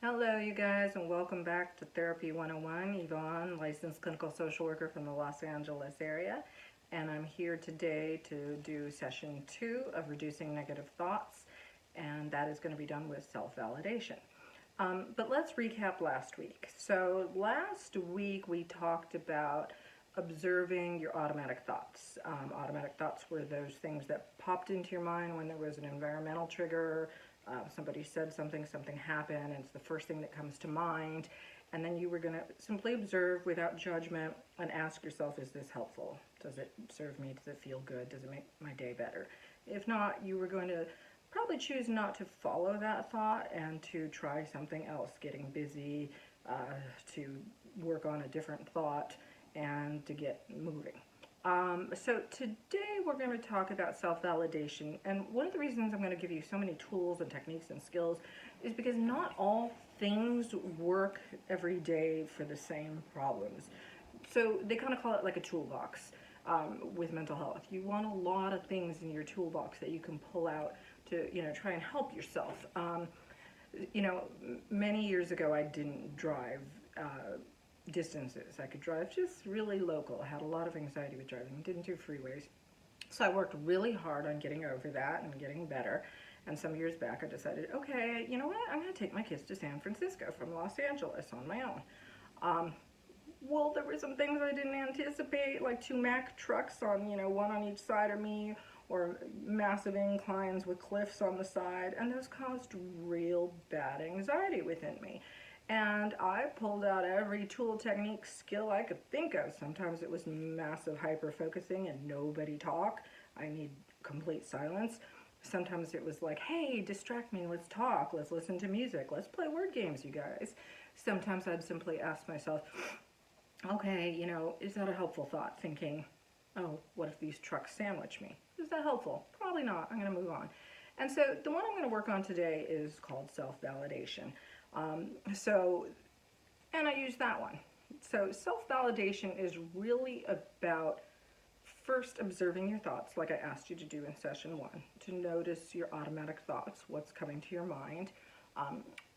Hello, you guys, and welcome back to Therapy 101. Yvonne, licensed clinical social worker from the Los Angeles area, and I'm here today to do session 2 of reducing negative thoughts, and that is going to be done with self-validation. But let's recap last week. So last week we talked about observing your automatic thoughts. Automatic thoughts were those things that popped into your mind when there was an environmental trigger. Somebody said something, something happened, and it's the first thing that comes to mind. And then you were going to simply observe without judgment and ask yourself, is this helpful? Does it serve me? Does it feel good? Does it make my day better? If not, you were going to probably choose not to follow that thought and to try something else, getting busy, to work on a different thought, and to get moving. So today we're going to talk about self-validation, and one of the reasons I'm going to give you so many tools and techniques and skills is because not all things work every day for the same problems. So they kind of call it like a toolbox with mental health. You want a lot of things in your toolbox that you can pull out to, try and help yourself. Many years ago I didn't drive distances. I could drive just really local. I had a lot of anxiety with driving, didn't do freeways. So I worked really hard on getting over that and getting better. And some years back I decided, okay, you know what? I'm going to take my kids to San Francisco from Los Angeles on my own. Well, there were some things I didn't anticipate, like two Mack trucks on, one on each side of me, or massive inclines with cliffs on the side, and those caused real bad anxiety within me. And I pulled out every tool, technique, skill I could think of. Sometimes it was massive hyper focusing and nobody talk. I need complete silence. Sometimes it was like, hey, distract me, let's talk, let's listen to music, let's play word games, you guys. Sometimes I'd simply ask myself, okay, is that a helpful thought? Thinking, oh, what if these trucks sandwich me? Is that helpful? Probably not. I'm going to move on. And so the one I'm going to work on today is called self-validation. So, and I use that one. So self-validation is really about first observing your thoughts, like I asked you to do in session 1, to notice your automatic thoughts, what's coming to your mind.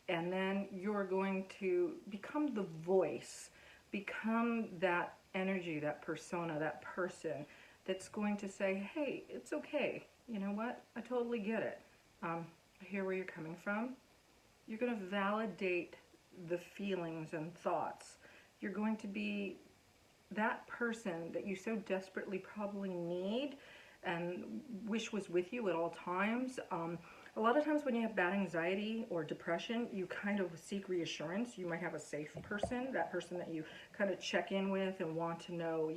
And then you're going to become the voice, become that energy, that persona, that person that's going to say, hey, it's okay. You know what? I totally get it. I hear where you're coming from. You're going to validate the feelings and thoughts. You're going to be that person that you so desperately probably need and wish was with you at all times. A lot of times when you have bad anxiety or depression, you kind of seek reassurance. You might have a safe person, that person that you kind of check in with and want to know,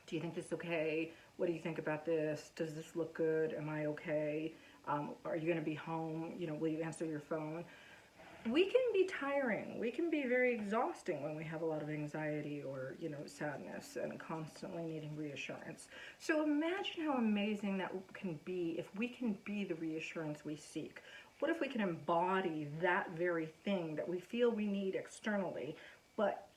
do you think this is okay? What do you think about this? Does this look good? Am I okay? Are you going to be home? Will you answer your phone? We can be tiring. We can be very exhausting when we have a lot of anxiety or, sadness and constantly needing reassurance. So imagine how amazing that can be if we can be the reassurance we seek. What if we can embody that very thing that we feel we need externally, but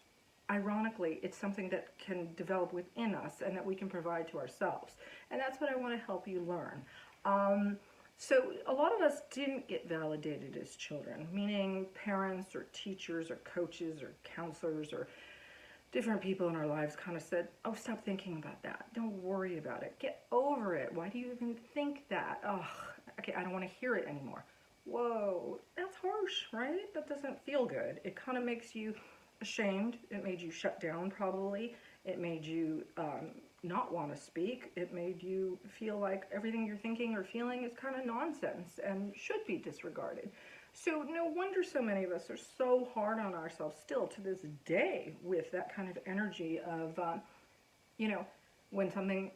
ironically, it's something that can develop within us and that we can provide to ourselves. And that's what I want to help you learn. So a lot of us didn't get validated as children, meaning parents or teachers or coaches or counselors or different people in our lives kind of said, oh, stop thinking about that. Don't worry about it. Get over it. Why do you even think that? Oh, okay, I don't want to hear it anymore. Whoa, that's harsh, right? That doesn't feel good. It kind of makes you ashamed. It made you shut down probably. It made you not want to speak. It made you feel like everything you're thinking or feeling is kind of nonsense and should be disregarded. So no wonder so many of us are so hard on ourselves still to this day with that kind of energy of, when something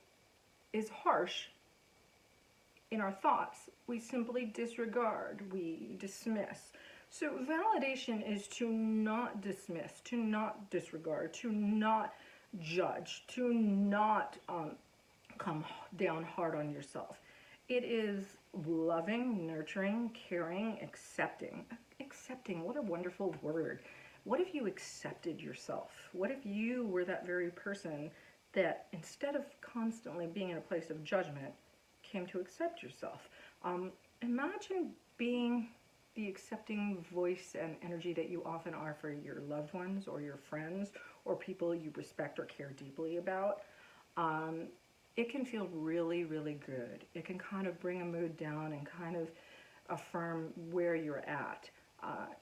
is harsh in our thoughts, we simply disregard, we dismiss. So validation is to not dismiss, to not disregard, to not judge, to not come down hard on yourself. It is loving, nurturing, caring, accepting. Accepting, what a wonderful word. What if you accepted yourself? What if you were that very person that instead of constantly being in a place of judgment, came to accept yourself? Imagine being the accepting voice and energy that you often are for your loved ones or your friends or people you respect or care deeply about, um, it can feel really, really good. It can kind of bring a mood down and kind of affirm where you're at.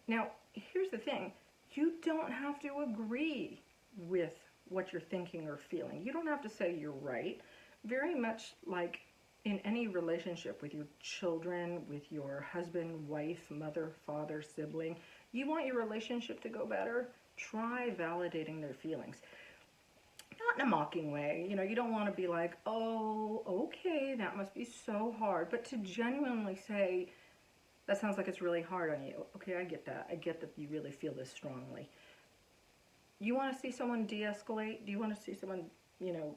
Now, here's the thing. You don't have to agree with what you're thinking or feeling. You don't have to say you're right. Very much like in any relationship with your children, with your husband, wife, mother, father, sibling, you want your relationship to go better, try validating their feelings. Not in a mocking way. You know, you don't want to be like, oh, okay, that must be so hard. But to genuinely say, that sounds like it's really hard on you. Okay, I get that. I get that you really feel this strongly. You want to see someone de-escalate? Do you want to see someone, you know,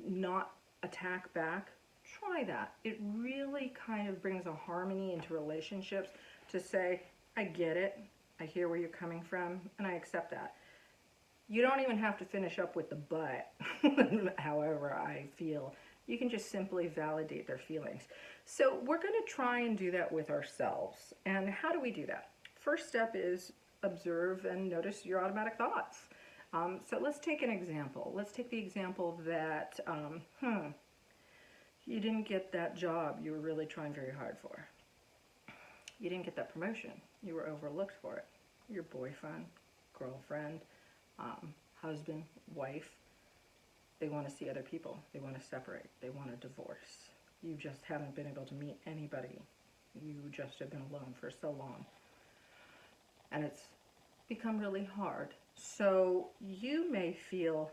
not attack back? Try that. It really kind of brings a harmony into relationships to say, I get it. I hear where you're coming from, and I accept that. You don't even have to finish up with the but, however I feel. You can just simply validate their feelings. So we're going to try and do that with ourselves. And how do we do that? First step is observe and notice your automatic thoughts. So let's take an example. Let's take the example that you didn't get that job you were really trying very hard for. You didn't get that promotion. You were overlooked for it. Your boyfriend, girlfriend, husband, wife, they want to see other people. They want to separate. They want a divorce. You just haven't been able to meet anybody. You just have been alone for so long. And it's become really hard. So you may feel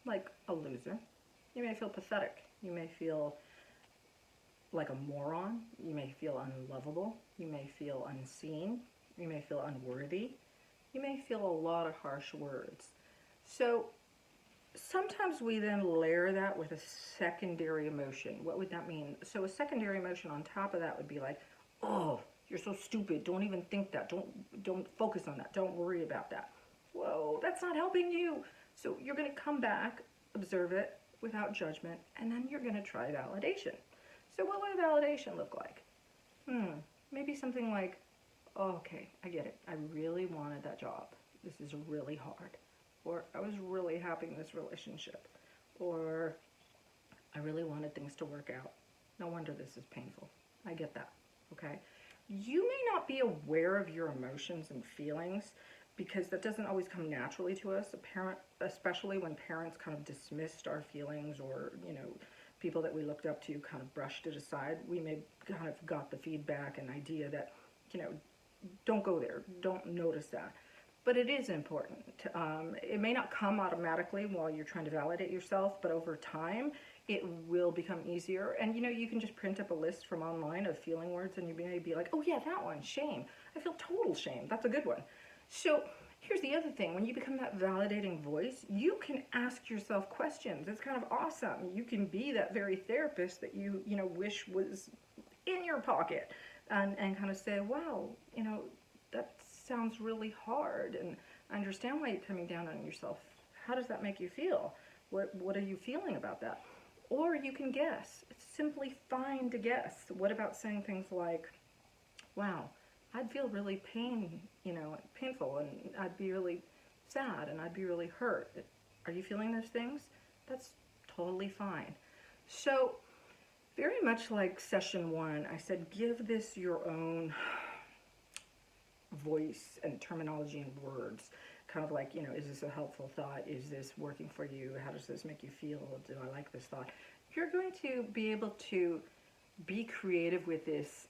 like a loser. You may feel pathetic. You may feel like a moron. You may feel unlovable. You may feel unseen. You may feel unworthy. You may feel a lot of harsh words. So sometimes we then layer that with a secondary emotion. What would that mean? So a secondary emotion on top of that would be like, oh, you're so stupid. Don't even think that. Don't focus on that. Don't worry about that. Whoa, that's not helping you. So you're going to come back, observe it without judgment, and then you're going to try validation. So what would validation look like? Maybe something like, oh, okay, I get it. I really wanted that job. This is really hard. Or I was really happy in this relationship. Or I really wanted things to work out. No wonder this is painful. I get that, okay? You may not be aware of your emotions and feelings because that doesn't always come naturally to us. A parent, especially when parents kind of dismissed our feelings or, you know, people that we looked up to kind of brushed it aside, we may kind of got the feedback and idea that, you know, don't go there, don't notice that. But it is important. It may not come automatically while you're trying to validate yourself, but over time, it will become easier. And you know, you can just print up a list from online of feeling words and you may be like, oh yeah, that one, shame. I feel total shame. That's a good one. So here's the other thing. When you become that validating voice, you can ask yourself questions. It's kind of awesome. You can be that very therapist that you know, wish was in your pocket and kind of say, wow, you know, that sounds really hard, and I understand why you're coming down on yourself. How does that make you feel? What are you feeling about that? Or you can guess. It's simply fine to guess. What about saying things like, wow, I'd feel really painful, and I'd be really sad, and I'd be really hurt. Are you feeling those things? That's totally fine. So very much like session 1, I said, give this your own voice and terminology and words. Kind of like, you know, is this a helpful thought? Is this working for you? How does this make you feel? Do I like this thought? You're going to be able to be creative with this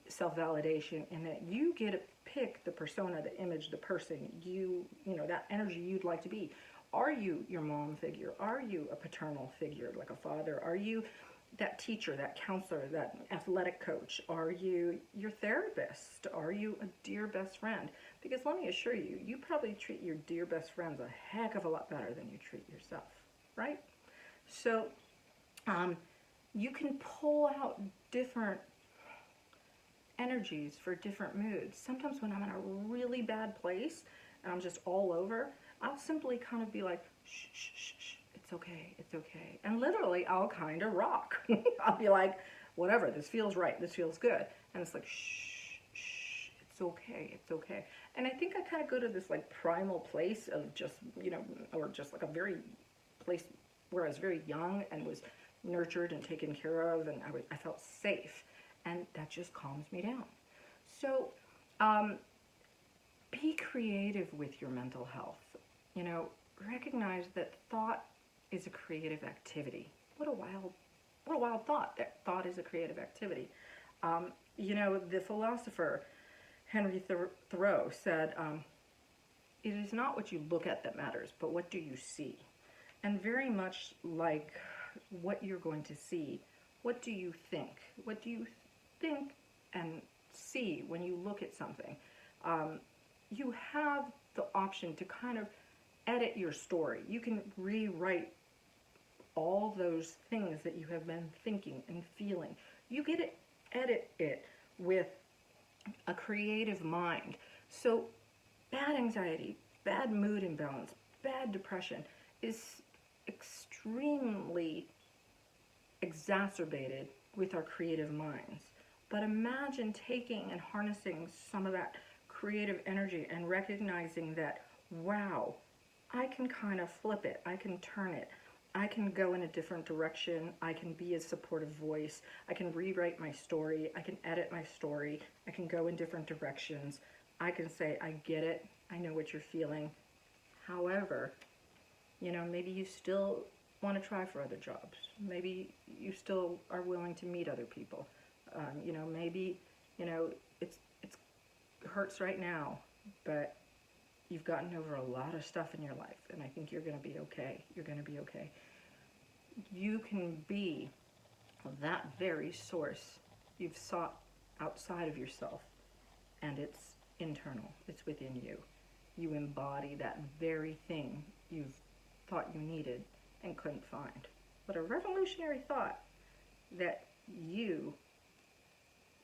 self-validation, in that you get to pick the persona, the image, the person, you know, that energy you'd like to be. Are you your mom figure? Are you a paternal figure, like a father? Are you that teacher, that counselor, that athletic coach? Are you your therapist? Are you a dear best friend? Because let me assure you, you probably treat your dear best friends a heck of a lot better than you treat yourself, right? So you can pull out different energies for different moods. Sometimes when I'm in a really bad place and I'm just all over, I'll simply kind of be like, shh, shh, shh, shh. It's okay, it's okay. And literally, I'll kind of rock. I'll be like, whatever, this feels right, this feels good. And it's like, shh, shh, it's okay, it's okay. And I think I kind of go to this like primal place of just, or just like a very place where I was very young and was nurtured and taken care of, and I felt safe, and that just calms me down. So um, be creative with your mental health. You know, recognize that thought is a creative activity. What a wild thought. That thought is a creative activity. The philosopher Henry Thoreau said, "It is not what you look at that matters, but what do you see." And very much like what you're going to see, what do you think? What do you think and see when you look at something? You have the option to kind of edit your story. You can rewrite all those things that you have been thinking and feeling. You get to edit it with a creative mind. So bad anxiety, bad mood imbalance, bad depression is extremely exacerbated with our creative minds. But imagine taking and harnessing some of that creative energy and recognizing that, wow, I can kind of flip it, I can turn it, I can go in a different direction, I can be a supportive voice, I can rewrite my story, I can edit my story, I can go in different directions, I can say, I get it, I know what you're feeling. However, maybe you still want to try for other jobs. Maybe you still are willing to meet other people. Maybe, it's hurts right now, but you've gotten over a lot of stuff in your life, and I think you're going to be okay. You're going to be okay. You can be that very source you've sought outside of yourself, and it's internal. It's within you. You embody that very thing you've thought you needed and couldn't find. What a revolutionary thought, that you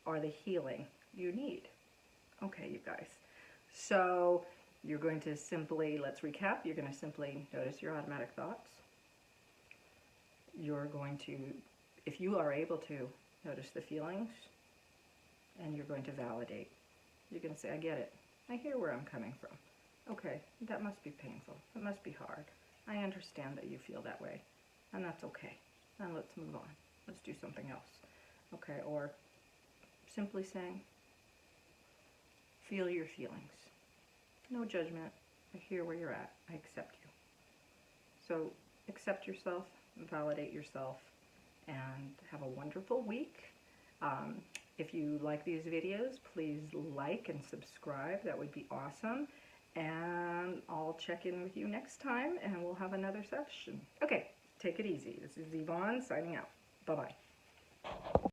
are the healing you need. Okay, you guys. So you're going to simply, let's recap, you're going to simply notice your automatic thoughts. You're going to, if you are able to, notice the feelings, and you're going to validate. You're going to say, I get it. I hear where I'm coming from. Okay, that must be painful. It must be hard. I understand that you feel that way, and that's okay. Now let's move on. Let's do something else. Okay, or simply saying, feel your feelings. No judgment. I hear where you're at. I accept you. So accept yourself, validate yourself, and have a wonderful week. If you like these videos, please like and subscribe. That would be awesome. And I'll check in with you next time, and we'll have another session. Okay, take it easy. This is Yvonne signing out. Bye-bye.